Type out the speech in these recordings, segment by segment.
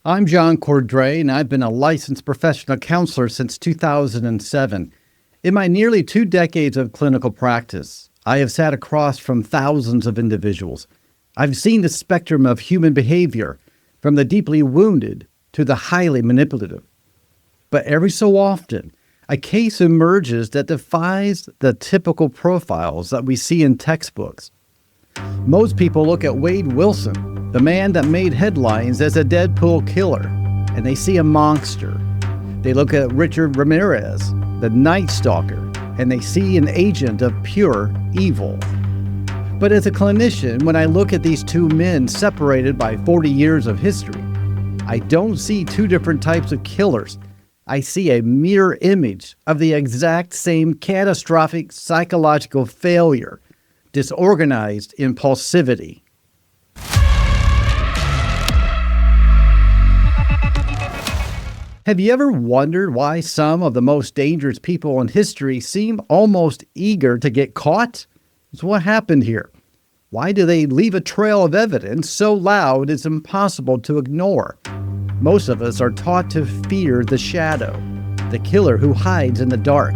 I'm John Cordray, and I've been a licensed professional counselor since 2007. In my nearly 2 decades of clinical practice, I have sat across from thousands of individuals. I've seen the spectrum of human behavior, from the deeply wounded to the highly manipulative. But every so often, a case emerges that defies the typical profiles that we see in textbooks. Most people look at Wade Wilson, the man that made headlines as a Deadpool killer, and they see a monster. They look at Richard Ramirez, the Night Stalker, and they see an agent of pure evil. But as a clinician, when I look at these two men separated by 40 years of history, I don't see two different types of killers. I see a mirror image of the exact same catastrophic psychological failure, disorganized impulsivity. Have you ever wondered why some of the most dangerous people in history seem almost eager to get caught? So what happened here? Why do they leave a trail of evidence so loud it's impossible to ignore? Most of us are taught to fear the shadow, the killer who hides in the dark.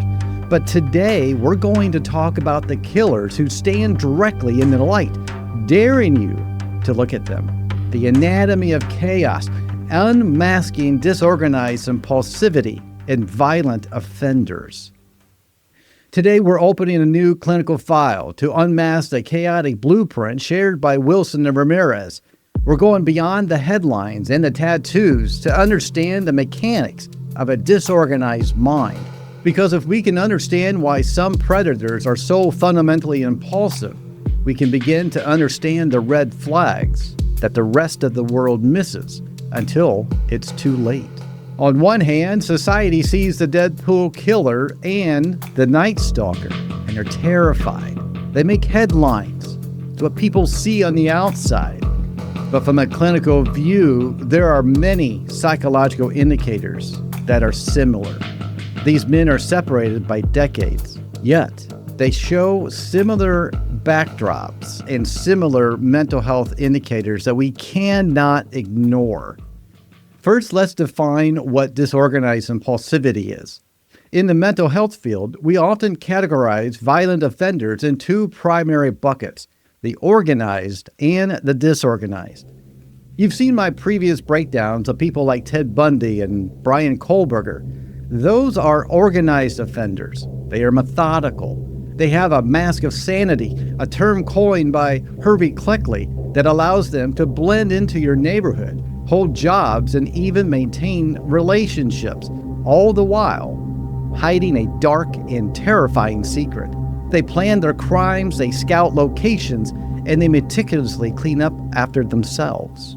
But today, we're going to talk about the killers who stand directly in the light, daring you to look at them. The anatomy of chaos, unmasking disorganized impulsivity, and violent offenders. Today, we're opening a new clinical file to unmask the chaotic blueprint shared by Wilson and Ramirez. We're going beyond the headlines and the tattoos to understand the mechanics of a disorganized mind. Because if we can understand why some predators are so fundamentally impulsive, we can begin to understand the red flags that the rest of the world misses until it's too late. On one hand, society sees the Deadpool killer and the Night Stalker, and they're terrified. They make headlines. It's what people see on the outside. But from a clinical view, there are many psychological indicators that are similar. These men are separated by decades, yet they show similar backdrops and similar mental health indicators that we cannot ignore. First, let's define what disorganized impulsivity is. In the mental health field, we often categorize violent offenders in two primary buckets, the organized and the disorganized. You've seen my previous breakdowns of people like Ted Bundy and Brian Kohlberger. Those are organized offenders. They are methodical. They have a mask of sanity, a term coined by Hervey Cleckley that allows them to blend into your neighborhood, hold jobs, and even maintain relationships, all the while hiding a dark and terrifying secret. They plan their crimes, they scout locations, and they meticulously clean up after themselves.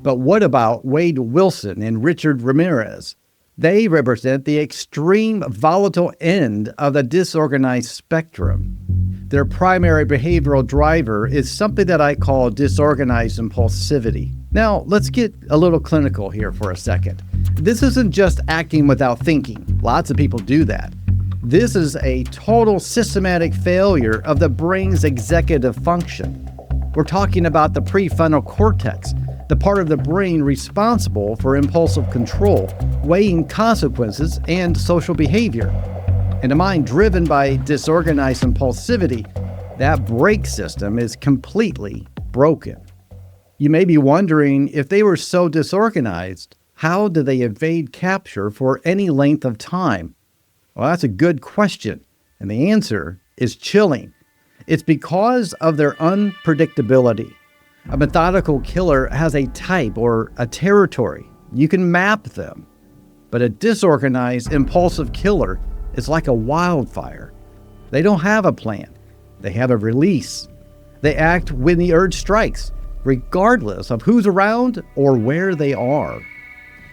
But what about Wade Wilson and Richard Ramirez? They represent the extreme volatile end of the disorganized spectrum. Their primary behavioral driver is something that I call disorganized impulsivity. Now, let's get a little clinical here for a second. This isn't just acting without thinking. Lots of people do that. This is a total systematic failure of the brain's executive function. We're talking about the prefrontal cortex, the part of the brain responsible for impulsive control, weighing consequences, and social behavior. In a mind driven by disorganized impulsivity, that brake system is completely broken. You may be wondering, if they were so disorganized, how do they evade capture for any length of time? Well, that's a good question, and the answer is chilling. It's because of their unpredictability. A methodical killer has a type or a territory. You can map them. But a disorganized, impulsive killer is like a wildfire. They don't have a plan. They have a release. They act when the urge strikes, regardless of who's around or where they are.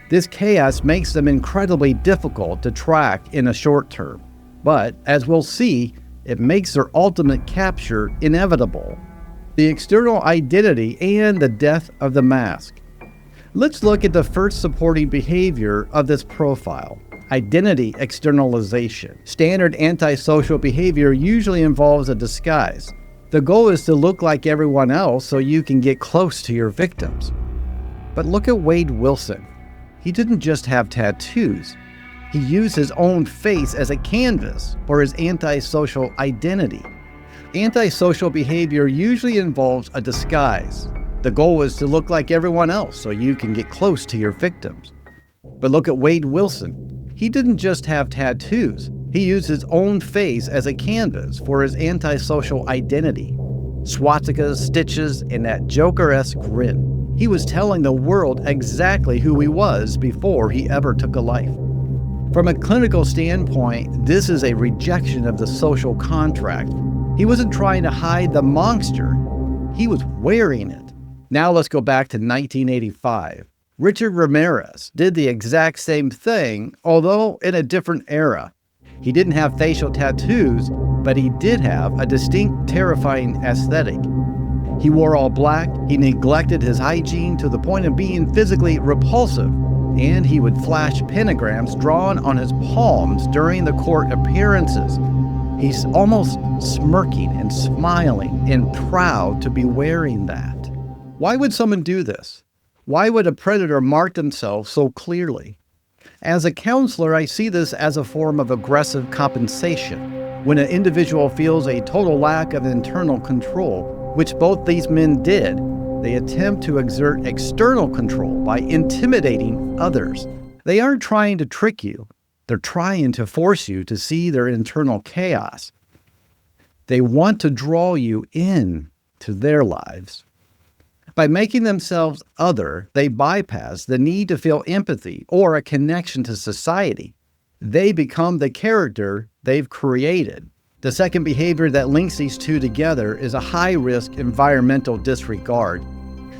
This chaos makes them incredibly difficult to track in a short term. But, as we'll see, it makes their ultimate capture inevitable. The external identity and the death of the mask. Let's look at the first supporting behavior of this profile, identity externalization. Standard antisocial behavior usually involves a disguise. The goal is to look like everyone else so you can get close to your victims. But look at Wade Wilson. he didn't just have tattoos. He used his own face as a canvas for his antisocial identity. Antisocial behavior usually involves a disguise. The goal is to look like everyone else so you can get close to your victims. But look at Wade Wilson. He didn't just have tattoos. He used his own face as a canvas for his antisocial identity. Swastikas, stitches, and that Joker-esque grin. He was telling the world exactly who he was before he ever took a life. From a clinical standpoint, this is a rejection of the social contract. He wasn't trying to hide the monster. He was wearing it. Now let's go back to 1985. Richard Ramirez did the exact same thing, although in a different era. He didn't have facial tattoos, but he did have a distinct, terrifying aesthetic. He wore all black, he neglected his hygiene to the point of being physically repulsive, and he would flash pentagrams drawn on his palms during the court appearances. He's almost smirking and smiling and proud to be wearing that. Why would someone do this? Why would a predator mark themselves so clearly? As a counselor, I see this as a form of aggressive compensation. When an individual feels a total lack of internal control, which both these men did, they attempt to exert external control by intimidating others. They aren't trying to trick you. They're trying to force you to see their internal chaos. They want to draw you in to their lives. By making themselves other, they bypass the need to feel empathy or a connection to society. They become the character they've created. The second behavior that links these two together is a high-risk environmental disregard.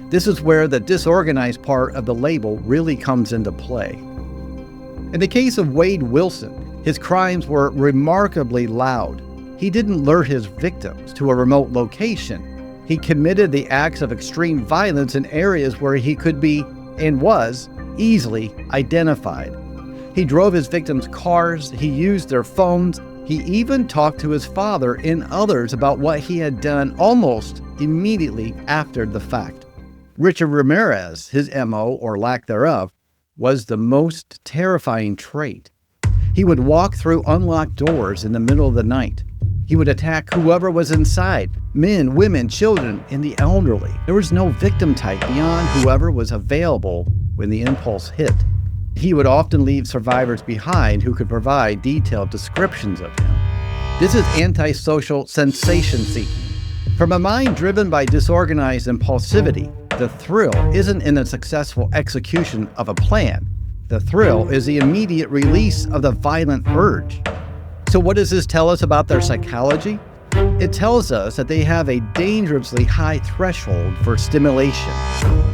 This is where the disorganized part of the label really comes into play. In the case of Wade Wilson, his crimes were remarkably loud. He didn't lure his victims to a remote location. He committed the acts of extreme violence in areas where he could be, and was, easily identified. He drove his victims' cars, he used their phones, he even talked to his father and others about what he had done almost immediately after the fact. Richard Ramirez, his MO, or lack thereof, was the most terrifying trait. He would walk through unlocked doors in the middle of the night. He would attack whoever was inside, men, women, children, and the elderly. There was no victim type beyond whoever was available when the impulse hit. He would often leave survivors behind who could provide detailed descriptions of him. This is antisocial sensation seeking. From a mind driven by disorganized impulsivity, the thrill isn't in the successful execution of a plan. The thrill is the immediate release of the violent urge. So what does this tell us about their psychology? It tells us that they have a dangerously high threshold for stimulation.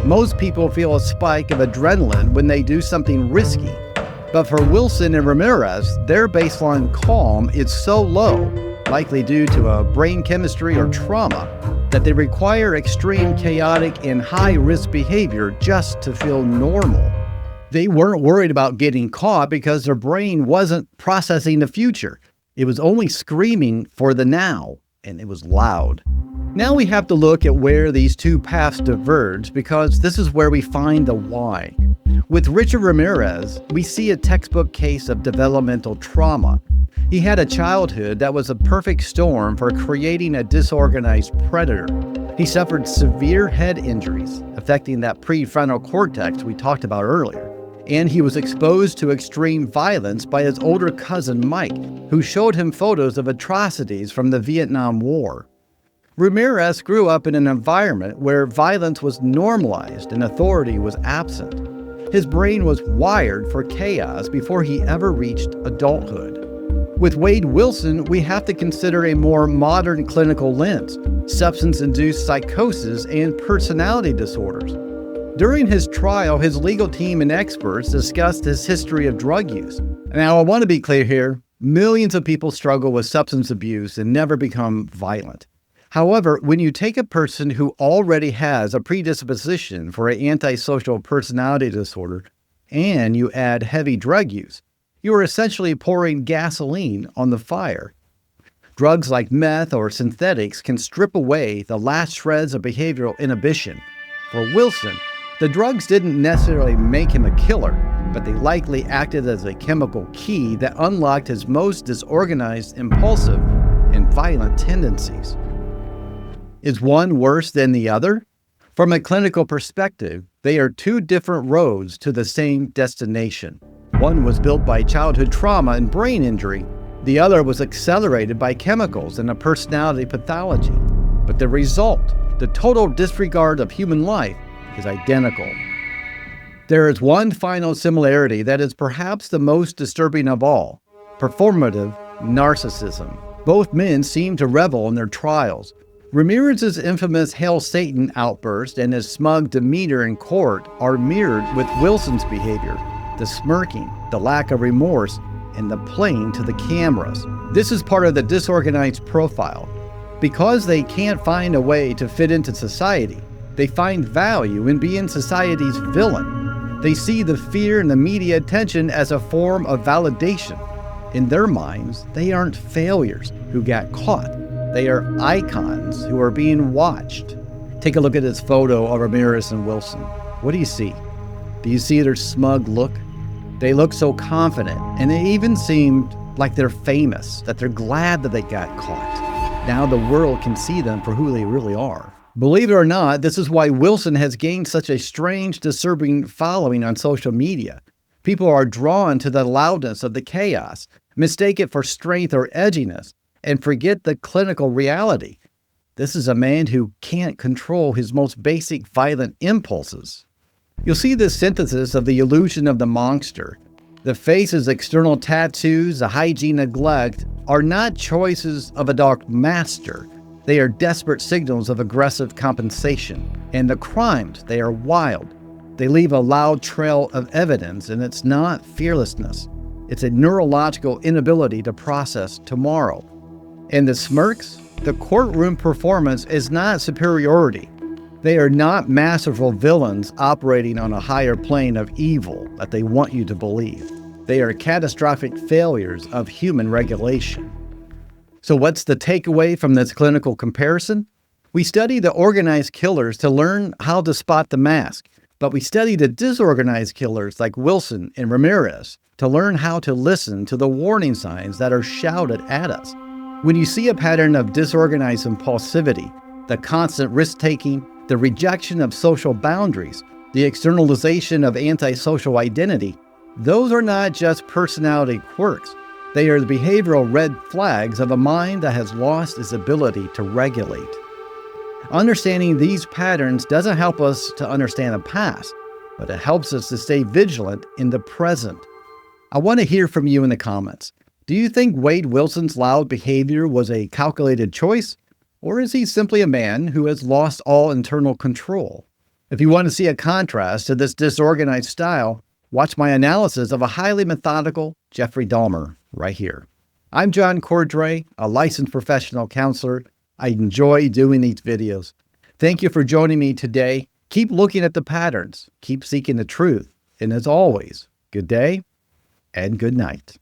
Most people feel a spike of adrenaline when they do something risky. But for Wilson and Ramirez, their baseline calm is so low, likely due to a brain chemistry or trauma, that they require extreme chaotic and high-risk behavior just to feel normal. They weren't worried about getting caught because their brain wasn't processing the future. It was only screaming for the now, and it was loud. Now we have to look at where these two paths diverge, because this is where we find the why. With Richard Ramirez, we see a textbook case of developmental trauma. He had a childhood that was a perfect storm for creating a disorganized predator. He suffered severe head injuries, affecting that prefrontal cortex we talked about earlier. And he was exposed to extreme violence by his older cousin Mike, who showed him photos of atrocities from the Vietnam War. Ramirez grew up in an environment where violence was normalized and authority was absent. His brain was wired for chaos before he ever reached adulthood. With Wade Wilson, we have to consider a more modern clinical lens: substance-induced psychosis and personality disorders. During his trial, his legal team and experts discussed his history of drug use. Now, I want to be clear here, millions of people struggle with substance abuse and never become violent. However, when you take a person who already has a predisposition for an antisocial personality disorder and you add heavy drug use, you are essentially pouring gasoline on the fire. Drugs like meth or synthetics can strip away the last shreds of behavioral inhibition. For Wilson, the drugs didn't necessarily make him a killer. but they likely acted as a chemical key that unlocked his most disorganized, impulsive, and violent tendencies. Is one worse than the other? From a clinical perspective, they are two different roads to the same destination. One was built by childhood trauma and brain injury. The other was accelerated by chemicals and a personality pathology. But the result, the total disregard of human life, is identical. There is one final similarity that is perhaps the most disturbing of all: performative narcissism. Both men seem to revel in their trials. Ramirez's infamous Hail Satan outburst and his smug demeanor in court are mirrored with Wilson's behavior: the smirking, the lack of remorse, and the playing to the cameras. This is part of the disorganized profile. Because they can't find a way to fit into society, they find value in being society's villain. They see the fear and the media attention as a form of validation. In their minds, they aren't failures who got caught. They are icons who are being watched. Take a look at this photo of Ramirez and Wilson. What do you see? Do you see their smug look? They look so confident, and they even seem like they're famous, that they're glad that they got caught. Now the world can see them for who they really are. Believe it or not, this is why Wilson has gained such a strange, disturbing following on social media. People are drawn to the loudness of the chaos, mistake it for strength or edginess, and forget the clinical reality. This is a man who can't control his most basic violent impulses. You'll see this synthesis of the illusion of the monster. The face's external tattoos, the hygiene neglect, are not choices of a dark master. They are desperate signals of aggressive compensation. And the crimes, they are wild. They leave a loud trail of evidence, and it's not fearlessness. It's a neurological inability to process tomorrow. And the smirks, the courtroom performance is not superiority. They are not masterful villains operating on a higher plane of evil that they want you to believe. They are catastrophic failures of human regulation. So what's the takeaway from this clinical comparison? We study the organized killers to learn how to spot the mask, but we study the disorganized killers like Wilson and Ramirez to learn how to listen to the warning signs that are shouted at us. When you see a pattern of disorganized impulsivity, the constant risk-taking, the rejection of social boundaries, the externalization of antisocial identity, those are not just personality quirks. They are the behavioral red flags of a mind that has lost its ability to regulate. Understanding these patterns doesn't help us to understand the past, but it helps us to stay vigilant in the present. I want to hear from you in the comments. Do you think Wade Wilson's loud behavior was a calculated choice? Or is he simply a man who has lost all internal control? If you want to see a contrast to this disorganized style, watch my analysis of a highly methodical Jeffrey Dahmer right here. I'm John Cordray, a licensed professional counselor. I enjoy doing these videos. Thank you for joining me today. Keep looking at the patterns. Keep seeking the truth. And as always, good day and good night.